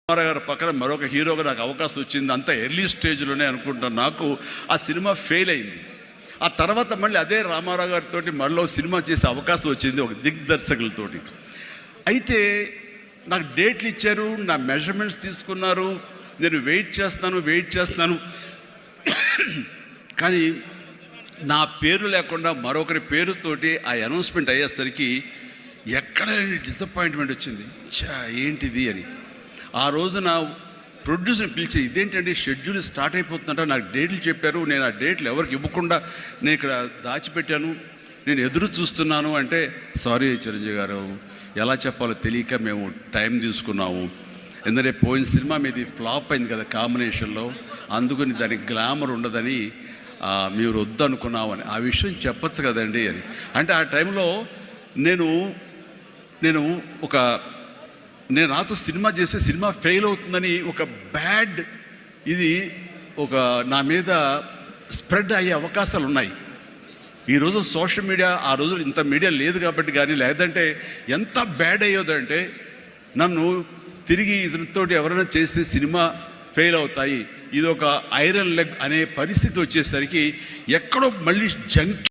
రామారావు గారి పక్కన మరొక హీరోగా నాకు అవకాశం వచ్చింది. అంత ఎర్లీ స్టేజ్లోనే అనుకుంటాను. నాకు ఆ సినిమా ఫెయిల్ అయింది. ఆ తర్వాత మళ్ళీ అదే రామారావు గారితో మళ్ళీ సినిమా చేసే అవకాశం వచ్చింది ఒక దిగ్దర్శకులతోటి. అయితే నాకు డేట్లు ఇచ్చారు, నా మెజర్మెంట్స్ తీసుకున్నారు, నేను వెయిట్ చేస్తాను కానీ నా పేరు లేకుండా మరొకరి పేరుతోటి ఆ అనౌన్స్మెంట్ అయ్యేసరికి ఎక్కడ డిసప్పాయింట్మెంట్ వచ్చింది. ఏంటిది అని ఆ రోజున ప్రొడ్యూసర్ని పిలిచి, ఇదేంటంటే షెడ్యూల్ స్టార్ట్ అయిపోతుందంట, నాకు డేట్లు చెప్పారు, నేను ఆ డేట్లు ఎవరికి ఇవ్వకుండా నేను ఇక్కడ దాచిపెట్టాను, నేను ఎదురు చూస్తున్నాను అంటే, సారీ చిరంజీవి గారు, ఎలా చెప్పాలో తెలియక మేము టైం తీసుకున్నాము. ఎందుకంటే పోయిన సినిమా మీది ఫ్లాప్ అయింది కదా కాంబినేషన్లో, అందుకని దానికి గ్లామర్ ఉండదని మీరు వద్దు అనుకున్నామని. ఆ విషయం చెప్పచ్చు కదండి అని అంటే, ఆ టైంలో నేను నాతో సినిమా చేస్తే సినిమా ఫెయిల్ అవుతుందని ఒక బ్యాడ్ ఇది నా మీద స్ప్రెడ్ అయ్యే అవకాశాలు ఉన్నాయి. ఈరోజు సోషల్ మీడియా, ఆ రోజు ఇంత మీడియా లేదు కాబట్టి కానీ, లేదంటే ఎంత బ్యాడ్ అయ్యేదంటే, నన్ను తిరిగి ఇతనితోటి ఎవరైనా చేస్తే సినిమా ఫెయిల్ అవుతాయి, ఇది ఒక ఐరన్ లెగ్ అనే పరిస్థితి వచ్చేసరికి ఎక్కడో మళ్ళీ జంక్